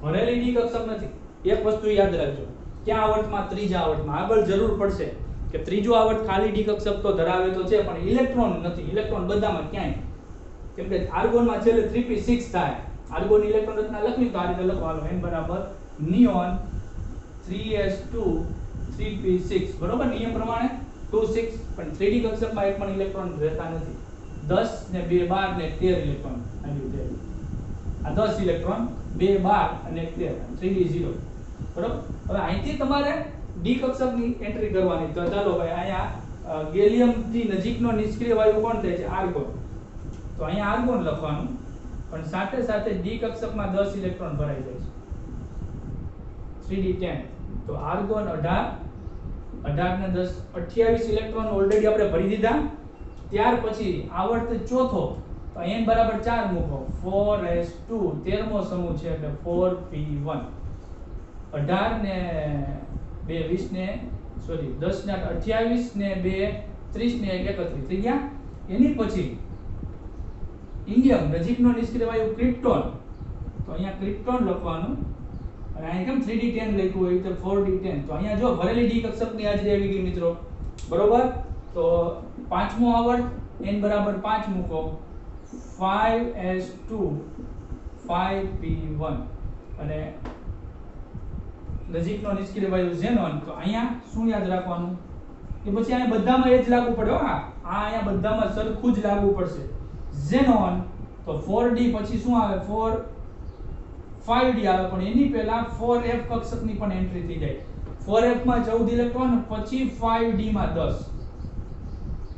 ભરેલી ડી કક્ષક નથી એક વસ્તુ યાદ રાખજો ક્યાં આવર્તમાં ત્રીજા આવર્તમાં આગળ જરૂર પડશે કે ત્રીજો આવર્ત ખાલી ડી કક્ષક તો ધરાવે તો છે પણ ઇલેક્ટ્રોન નથી ઇલેક્ટ્રોન બધામાં ક્યાંય કેમ કે આર્ગોનમાં છેલ્લે 3p6 થાય આર્ગોન ઇલેક્ટ્રોન રચના લખવી તો આ રીતે લખવાનું n બરાબર નિયોન 3s2 3p6 બરોબર નિયમ પ્રમાણે 2 6 પણ 3d કક્ષકમાં એક પણ ઇલેક્ટ્રોન રહેતા નથી 10 ને 2 12 ને 13 ઇલેક્ટ્રોન આવ્યું છે આ 10 ઇલેક્ટ્રોન 2 12 અને 13 3d0 બરોબર હવે અહીંથી તમારે ડી કક્ષકની એન્ટ્રી કરવાની તો ચાલો ભાઈ અહીંયા ગેલિયમ થી નજીકનો નિષ્ક્રિય વાયુ કોણ થાય છે આર્ગોન તો અહીંયા આર્ગોન લખવાનું પણ સાથે સાથે ડી કક્ષકમાં 10 ઇલેક્ટ્રોન ભરાઈ જાય છે 3d10 તો આર્ગોન 18 18 ને 10 28 ઇલેક્ટ્રોન ઓલરેડી આપણે ભરી દીધા ત્યાર પછી આવર્ત ચોથો તો n બરાબર 4 મૂકો 4s2 13મો સમૂહ છે એટલે 4p1 18 ને 2 20 ને સોરી 10 ને 28 ને 2 30 ને 31 થઈ ગયા એની પછી ઇન્ડિયમ નજીકનો નિષ્ક્રિય વાયુ ક્રિપ્ટોન તો અહીંયા ક્રિપ્ટોન લખવાનું અને અહીં કેમ 3d10 લખ્યું હોય તો 4d10 તો અહીંયા જો ભરેલી ડી કક્ષકની હાજરી આવી ગઈ મિત્રો બરોબર તો પાંચમો આવર્ત n બરાબર 5 મૂકો 5s2 5p1 અને નજીકનો નિષ્ક્રિય વાયુ ઝેનોન તો અહીંયા શું યાદ રાખવાનું કે પછી અહીંયા બધામાં એ જ લાગુ પડે આ અહીંયા બધામાં સરખું જ લાગુ પડશે ઝેનોન તો 4d પછી શું આવે 4 5d આવે પણ એની પહેલા 4f કક્ષકની પણ એન્ટ્રી થઈ જાય 4f માં 14 ઇલેક્ટ્રોન પછી 5d માં 10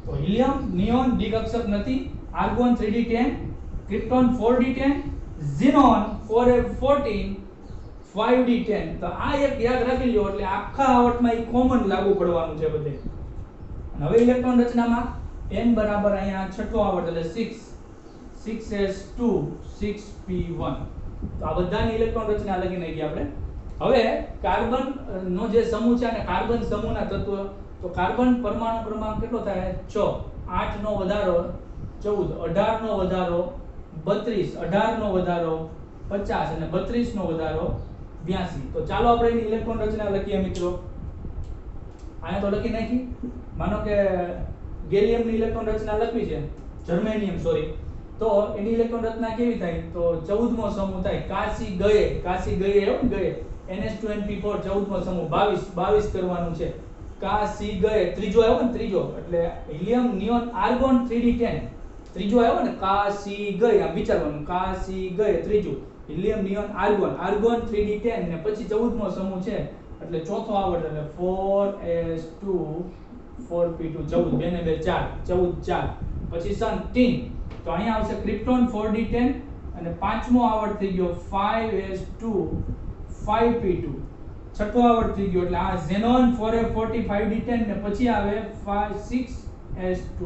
તો હિલિયમ નિયોન ડી કક્ષક નથી argon 3d10 krypton 4d10 xenon 4f14 5d10 તો આ એક યાદ રાખી લ્યો એટલે આખા આવર્તમાં એ કોમન લાગુ પડવાનું છે બધે અને હવે ઇલેક્ટ્રોન રચનામાં n બરાબર અહીંયા છઠ્ઠો આવર્ત એટલે 6 6s2 6p1 તો આ બધાની ઇલેક્ટ્રોન રચના લખી નાખી આપણે હવે કાર્બન નો જે સમૂહ છે અને કાર્બન સમૂહના તત્વો તો કાર્બન પરમાણુ ક્રમાંક કેટલો થાય 6 8 નો વધારો 14 18 નો વધારો 32 18 નો વધારો 50 અને 32 નો વધારો 82 તો ચાલો આપણે એની ઇલેક્ટ્રોન રચના લખીએ મિત્રો આયા તો લખી નાખી માનો કે ગેલિયમની ઇલેક્ટ્રોન રચના લખવી છે જર્મેનિયમ સોરી તો એની ઇલેક્ટ્રોન રચના કેવી થાય તો 14મો સમૂહ થાય કાશી ગયે એવું ને ગયે NH2NP4 14મો સમૂહ 22 કરવાનું છે કાશી ગયે ત્રીજો આવ્યો ને ત્રીજો એટલે હિલિયમ નિયોન આર્ગોન 3d10 ત્રીજો આવ્યો ને કાશી ગયે આ વિચારવાનું કાશી ગયે ત્રીજું હિલિયમ નિયોન આર્ગોન 3d10 ને પછી 14મો સમૂહ છે એટલે ચોથો આવર્ત એટલે 4s2 4p2 14 2 ને 2 4 14 4 પછી સન ટીન, તો અહીંયા આવશે ક્રિપ્ટોન 4d10 અને પાંચમો આવર્ત થઈ ગયો 5s2 5p2, છઠ્ઠો આવર્ત થઈ ગયો એટલે આ ઝેનોન 4f40 5d10 ને પછી આવે 6s2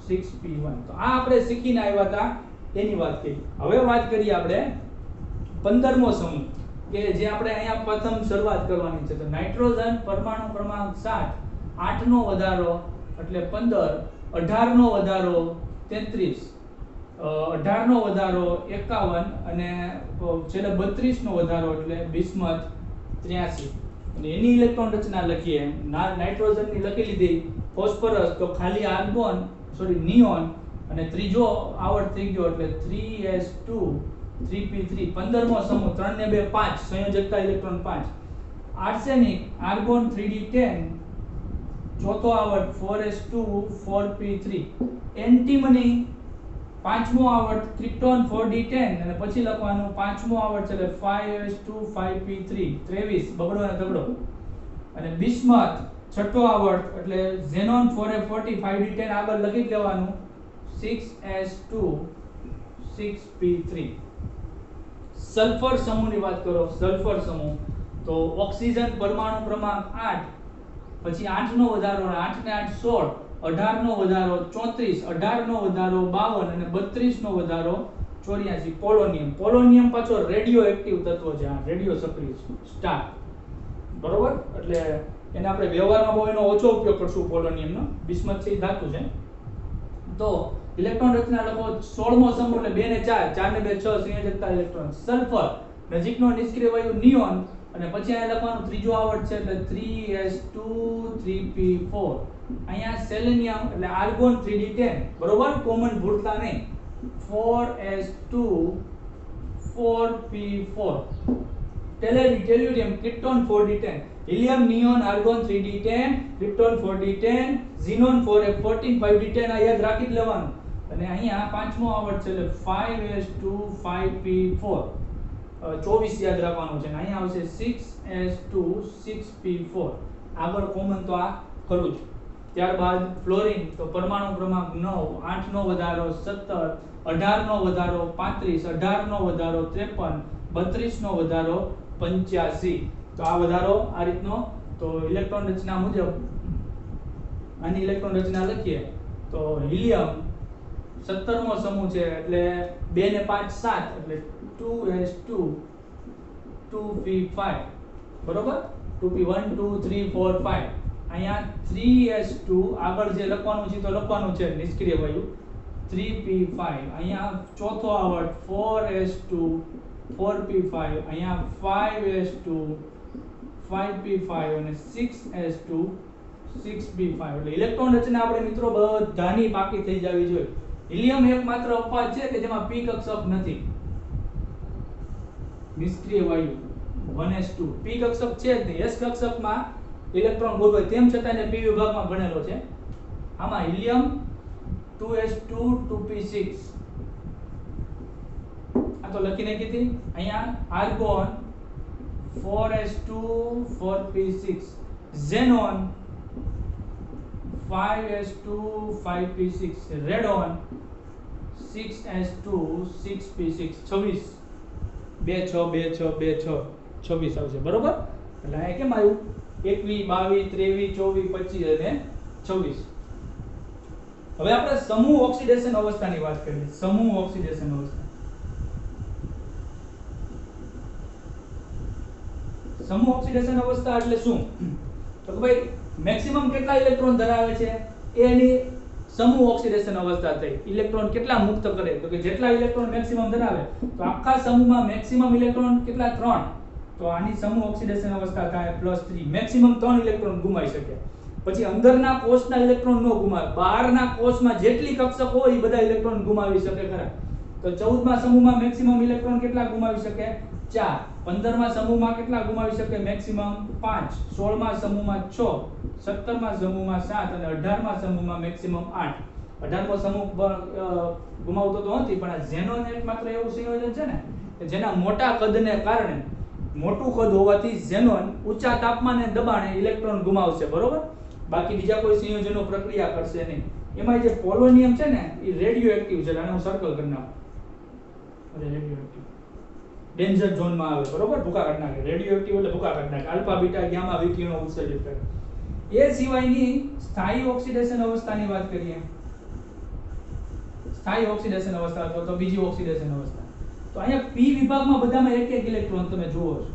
6p1. તો આ આપણે શીખીને આવ્યા હતા એની વાત કરી. હવે વાત કરીએ આપણે 15મો સમૂહ કે જે આપણે અહીંયા પ્રથમ શરૂઆત કરવાની છે. તો નાઇટ્રોજન પરમાણુ ક્રમાંક 7, 8 નો વધારો એટલે 15, 18 નો વધારો 33, 18 નો વધારો 51 અને છેલ્લે 32 નો વધારો એટલે બિસ્મથ 83. અને એની ઇલેક્ટ્રોન રચના લખીએ. નાઇટ્રોજન ની લખી લીધી, ફોસ્ફરસ તો ખાલી આર્ગોન નિયોન અને ત્રીજો આવર્ત થઈ ગયો એટલે 3s2 3p3. 15મો સમૂહ 3 ને 2 5, સંયોજકતા ઇલેક્ટ્રોન 5. આર્સેનિક આર્ગોન 3d10, ચોથો આવર્ત 4s2 4p3. એન્ટીમની પાંચમો આવર્ત ક્રિપ્ટોન 4d10 અને પછી લખવાનું પાંચમો આવર્ત એટલે 5s2 5p3 23 બગડો અને તગડો. અને બિસ્મથ છઠ્ઠો આવર્ત એટલે ઝેનોન 4f40 5d10 આગળ લખી લેવાનું 6s2 6p3. સલ્ફર સમૂહની વાત કરો. સલ્ફર સમૂહ તો ઓક્સિજન પરમાણુ ક્રમાંક 8, પછી 8 નો વધારો 8 ને 8 16, 18 નો વધારો 34, 18 નો વધારો 52 અને 32 નો વધારો 84. પોલોનિયમ, પોલોનિયમ પાછો રેડિયો એક્ટિવ તત્વ છે, આ રેડિયો સક્રિય સ્ટાર, બરોબર. એટલે એને આપણે વ્યવહારમાં બહુ એનો ઓછો ઉપયોગ કરશું પોલોનિયમનો. બિસ્મથ છે એ ધાતુ છે. તો ઇલેક્ટ્રોન રચના લખો 16મો સમૂહ એટલે 2 ને 4, 4 ને 2 6, સંયોજકતા ઇલેક્ટ્રોન. સલ્ફર નજીકનો નિષ્ક્રિય વાયુ નિયોન અને પછી અહીંયા લખવાનું ત્રીજો આવર્ત છે એટલે 3s2 3p4. અહીંયા સેલેનિયમ એટલે આર્ગોન 3d10, બરોબર, કોમન ભૂલતા નહીં, 4s2 4p4. Tellurium krypton 4d10, helium neon argon 3d10, krypton 4d10, xenon 4f14 5d10 આ યાદ રાખી જ લેવાનું. અને અહીંયા પાંચમો આવર્ત છે એટલે 5s2 5p4, 24 યાદ રાખવાનું છે. અહીંયા આવશે 6s2 6p4. આગળ કોમન તો આ ખરું જ. ત્યારબાદ ફ્લોરિન તો પરમાણુ ક્રમાંક 9, 8 નો વધારો 17, 18 નો વધારો 35, 18 નો વધારો 53, 32 નો વધારો 85. તો આ વધારો આ રીતનો. તો ઇલેક્ટ્રોન રચના મુજબ આની ઇલેક્ટ્રોન રચના લખીએ તો હિલિયમ 17મો સમૂહ છે એટલે 2 ને 5 7 એટલે 2s2 2p5, બરોબર. 2p1 2 3 4 5. અહીંયા 3s2 આગળ જે લખવાનું છે તો લખવાનું છે નિષ્ક્રિય વાયુ 3p5. અહીંયા ચોથો આવર્ત 4s2 4p5. અહીંયા 5s2 5p5 અને 6s2 6p5. એટલે ઇલેક્ટ્રોન રચના આપણે મિત્રો બધાની પાકી થઈ જવી જોઈએ. હિલિયમ એકમાત્ર અપવાદ છે કે જેમાં p કક્ષક નથી, નિષ્ક્રિય વાયુ 1s2. p કક્ષક છે જ નહીં, s કક્ષકમાં ઇલેક્ટ્રોન ગોઠવાય, તેમ છતાં એને p વિભાગમાં ગણેલો છે. આમાં હિલિયમ 2s2 2p6 આ તો લખી નાખી હતી. અહીંયા argon 4s2 4p6, xenon 5s2 5p6, radon 6s2 6p6. 26 2 6 2 6 2 6 26 આવશે, બરોબર. એટલે અહીંયા કેમ આવ્યું 21 22 23 24 25 અને 26. હવે આપણે સમૂહ ઓક્સિડેશન અવસ્થાની વાત કરીએ. સમૂહ ઓક્સિડેશન અવસ્થા. સમૂહ ઓક્સિડેશન અવસ્થા એટલે શું? તો કે ભાઈ મેક્સિમમ કેટલા ઇલેક્ટ્રોન ધરાવે છે એની સમૂહ ઓક્સિડેશન અવસ્થા થઈ. ઇલેક્ટ્રોન કેટલા મુક્ત કરે તો કે જેટલા ઇલેક્ટ્રોન મેક્સિમમ ધરાવે તો આખા સમૂહમાં મેક્સિમમ ઇલેક્ટ્રોન કેટલા 3. તો આની સમૂહ ઓક્સિડેશન અવસ્થા થાય +3. મેક્સિમમ 3 ઇલેક્ટ્રોન ગુમાવી શકે. પછી અંદરના કોષના ઇલેક્ટ્રોન નો ગુમાવે, બહારના કોષમાં જેટલી કક્ષક હોય એ બધા ઇલેક્ટ્રોન ગુમાવી શકે ખરા. તો 14મા સમૂહમાં મેક્સિમમ ઇલેક્ટ્રોન કેટલા ગુમાવી શકે 4. 15મા સમૂહમાં કેટલા ગુમાવી શકે મેક્સિમમ 5. 16મા સમૂહમાં 6, 17મા સમૂહમાં 7 અને 18મા સમૂહમાં મેક્સિમમ 8. 18મો સમૂહ ગુમાવતો તો નથી, પણ આ ઝેનોન એકમાત્ર એવું સંયોજન છે ને કે જેના મોટા કદને કારણે, મોટું કદ હોવાથી ઝેનોન ઊંચા તાપમાને દબાણે ઇલેક્ટ્રોન ગુમાવશે, બરોબર. બાકી બીજા કોઈ સંયોજનો પ્રક્રિયા કરશે નહીં. એમાં જે પોલોનિયમ છે ને એ રેડિયો એક્ટિવ છે, આને હું સર્કલ કરી નાખું. અરે રેડિયો એક્ટિવ ડેન્જર ઝોનમાં આવે, બરોબર, ભૂકા કાઢી નાખે. રેડિયો એક્ટિવ એટલે ભૂકા કાઢી નાખે. આલ્ફા બીટા ગામા વિકિરણો ઉત્સર્જિત કરે. એ સિવાયની સ્થાયી ઓક્સિડેશન અવસ્થાની વાત કરીએ. સ્થાયી ઓક્સિડેશન અવસ્થા તો બીજી ઓક્સિડેશન અવસ્થા. તો અહીંયા P વિભાગમાં બધામાં એક એક ઇલેક્ટ્રોન તમે જુઓ છો.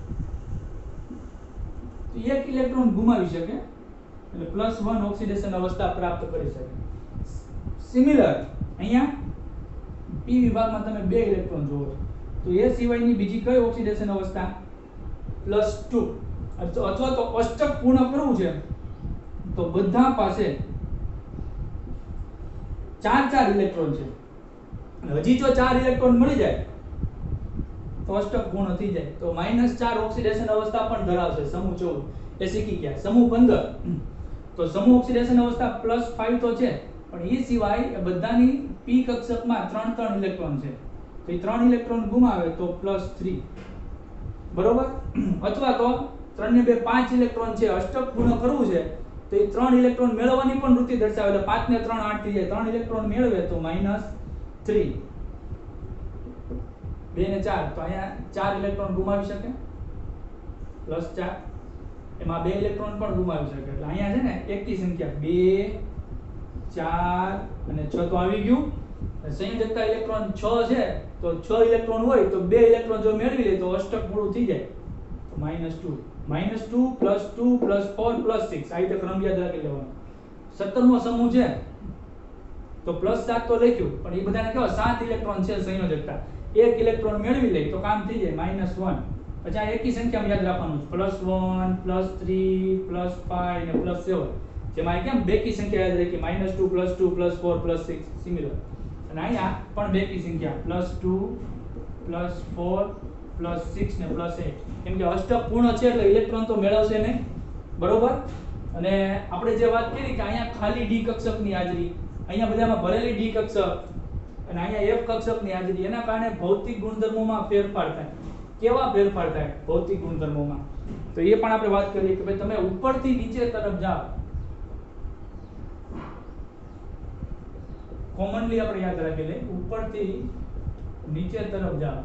તો એક ઇલેક્ટ્રોન ગુમાવી શકે એટલે +1 ઓક્સિડેશન અવસ્થા પ્રાપ્ત કરી શકે. સિમિલર અહીંયા P વિભાગમાં તમે 2 ઇલેક્ટ્રોન જુઓ છો. તો એ સિવાયની બીજી કઈ ઓક્સિડેશન અવસ્થા? +2. અથવા તો અષ્ટક પૂર્ણ કરવું છે તો બધા પાસે 4 ઇલેક્ટ્રોન છે. હજી જો 4 ઇલેક્ટ્રોન મળી જાય તો અષ્ટક પૂર્ણ થઈ જાય. તો -4 ઓક્સિડેશન અવસ્થા પણ ધરાવશે સમૂહ 14. એ શીખી ગયા. સમૂહ 15 તો સમૂહ ઓક્સિડેશન અવસ્થા +5 તો છે, પણ એ સિવાય એ બધાની P કક્ષકમાં 3 ઇલેક્ટ્રોન છે. તો એ 3 ઇલેક્ટ્રોન ગુમાવે તો +3, બરોબર. અથવા તો 3 ને 2 5 ઇલેક્ટ્રોન છે, અષ્ટક પૂર્ણ કરવું છે તો એ 3 ઇલેક્ટ્રોન મેળવવાની પણ વૃત્તિ દર્શાવે. એટલે 5 ને 3 8 થઈ જાય. 3 ઇલેક્ટ્રોન મેળવે તો -3. 2 ને 4 તો અહીંયા 4 ઇલેક્ટ્રોન ગુમાવી શકે, +4. એમાં 2 ઇલેક્ટ્રોન પણ ગુમાવી શકે. એટલે અહીંયા છે ને એકી સંખ્યા 2 4 અને 6 તો આવી ગયું. સંયોજકતા ઇલેક્ટ્રોન 6 છે તો 6 ઇલેક્ટ્રોન હોય તો 2 ઇલેક્ટ્રોન જો મેળવી લે તો અષ્ટક પૂરું થઈ જાય. તો -2 +2 +4 +6 આ રીતે ક્રમ યાદ રાખી લેવાનો. 17મો સમૂહ છે તો +7 તો લખ્યું, પણ એ બધાને કેવા 7 ઇલેક્ટ્રોન છે સંયોજકતા. 1 ઇલેક્ટ્રોન મેળવી લે તો કામ થઈ જાય -1. પછી આ એકી સંખ્યામાં યાદ રાખવાનું +1 +3 +5 ને +7. જેમાં કેમ બેકી સંખ્યા યાદ રાખી -2 +2 +4 +6 સિમિલર. અને અહીંયા પણ બેકી સંખ્યા +2 +4 +6 ને +8. કેમ કે અષ્ટક પૂર્ણ છે એટલે ઇલેક્ટ્રોન તો મેળવશે નહીં, બરોબર. અને આપણે જે વાત કરી કે અહીંયા ખાલી D કક્ષકની હાજરી, અહીંયા બધામાં ભરેલી D કક્ષક અને અહીંયા F કક્ષકની હાજરી, એના કારણે ભૌતિક ગુણધર્મોમાં ફેરફાર થાય. કેવા ફેરફાર થાય ભૌતિક ગુણધર્મોમાં? તો એ પણ આપણે વાત કરીએ કે ભાઈ તમે ઉપરથી નીચે તરફ જાઓ. કોમનલી આપણે યાદ રાખી લઈએ, ઉપરથી નીચે તરફ જાઓ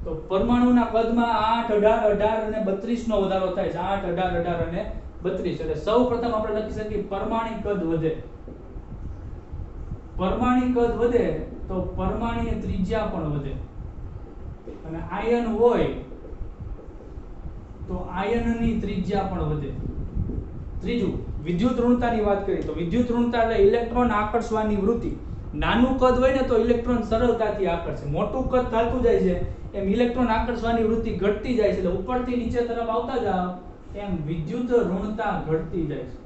તો પરમાણુના કદમાં 8 18 18 અને 32 નો વધારો થાય છે. 8 18 18 અને 32. એટલે સૌપ્રથમ આપણે લખી શકીએ પરમાણિક કદ વધે. પરમાણિક કદ વધે તો પરમાણુની ત્રિજ્યા પણ વધે. અને આયન હોય તો આયનની ત્રિજ્યા પણ વધે. ત્રીજું વિદ્યુત ઋણતાની વાત કરીએ તો વિદ્યુત ઋણતા એટલે ઇલેક્ટ્રોન આકર્ષવાની વૃત્તિ. નાનું કદ હોય ને તો ઇલેક્ટ્રોન સરળતાથી આકર્ષે, મોટું કદ થતું જાય છે એમ ઇલેક્ટ્રોન આકર્ષવાની વૃત્તિ ઘટતી જાય છે. એટલે ઉપરથી નીચે તરફ આવતા જાવ એમ વિદ્યુત ઋણતા ઘટતી જાય છે.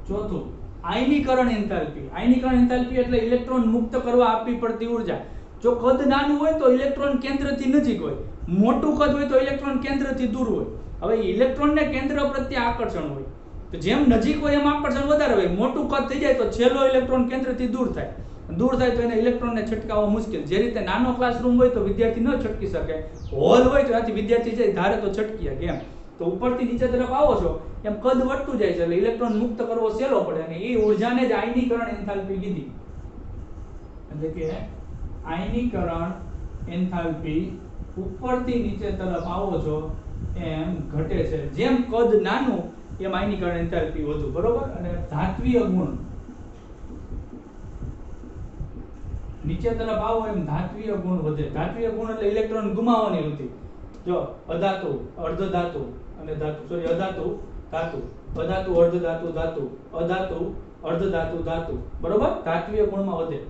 ચોથું આયનીકરણ એન્થાલ્પી. આયનીકરણ એન્થાલ્પી એટલે ઇલેક્ટ્રોન મુક્ત કરવા આપવી પડતી ઊર્જા. જો કદ નાનું હોય તો ઇલેક્ટ્રોન કેન્દ્રથી નજીક હોય, મોટું કદ હોય તો ઇલેક્ટ્રોન કેન્દ્રથી દૂર હોય. હવે ઇલેક્ટ્રોનને કેન્દ્ર પ્રત્યે આકર્ષણ હોય તો જેમ નજીક હોય એમ આકર્ષણ વધારે હોય. મોટું કદ થઈ જાય તો છેલ્લો ઇલેક્ટ્રોન કેન્દ્રથી દૂર થાય. દૂર થાય તો એને ઇલેક્ટ્રોનને છટકાવવો મુશ્કેલ. જે રીતે નાનો ક્લાસરૂમ હોય તો વિદ્યાર્થી ન છટકી શકે, હોલ હોય તો આથી વિદ્યાર્થી જાય ધારે તો છટકી શકે એમ. તો ઉપરથી નીચે તરફ આવો છો એમ કદ વધતું જાય છે એટલે ઇલેક્ટ્રોન મુક્ત કરવો સહેલો પડે. અને એ ઊર્જાને જ આયનીકરણ એન્થાલ્પી કીધી. એટલે કે આયનીકરણ એન્થાલ્પી ઉપરથી નીચે તરફ આવો છો એમ ઘટે છે. જેમ કદ નાનું એમ આયનીકરણ એન્થાલ્પી વધુ, બરોબર. અને ધાત્વીય ગુણ નીચે તરફ આવો એમ ધાત્વીય ગુણ વધે. ધાત્વીય ગુણ એટલે ઇલેક્ટ્રોન ગુમાવવાની વૃત્તિ. જો અધાતુ, અર્ધધાતુ અને ધાતુ, સોરી અધાતુ, ધાતુ, અધાતુ, અર્ધધાતુ, ધાતુ, અધાતુ, અર્ધધાતુ, ધાતુ, બરોબર. ધાત્વીય ગુણમાં વધે.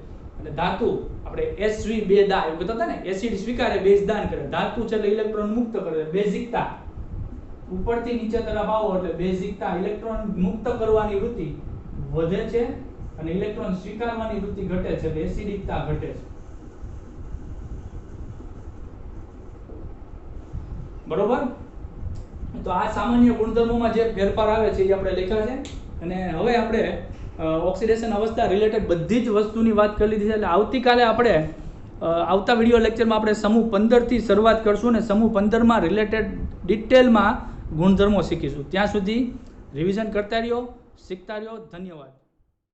અને ધાતુ આપણે SV2 દા એવું કહેતા હતા ને, એસિડ સ્વીકારે બેઝ દાન કરે. ધાતુ છે એટલે ઇલેક્ટ્રોન મુક્ત કરે. બેઝિકતા ઉપરથી નીચે તરફ આવો એટલે બેઝિકતા ઇલેક્ટ્રોન મુક્ત કરવાની વૃત્તિ વધે છે અને ઇલેક્ટ્રોન સ્વીકારવાની વૃત્તિ ઘટે છે એટલે એસિડિકતા ઘટે છે, બરોબર. તો આ સામાન્ય ગુણધર્મોમાં જે ફેરફાર આવે છે એ આપણે લખ્યા છે. અને હવે આપણે ઓક્સિડેશન અવસ્થા રિલેટેડ બધી જ વસ્તુની વાત કરી લીધી છે. એટલે આવતીકાલે આપણે આવતા વિડિયો લેક્ચરમાં આપણે સમૂહ 15 થી શરૂઆત કરશું અને સમૂહ 15 માં રિલેટેડ ડિટેલમાં ગુણધર્મો શીખીશું. ત્યાં સુધી રિવિઝન કરતા રહ્યો, શીખતા રહ્યો. ધન્યવાદ.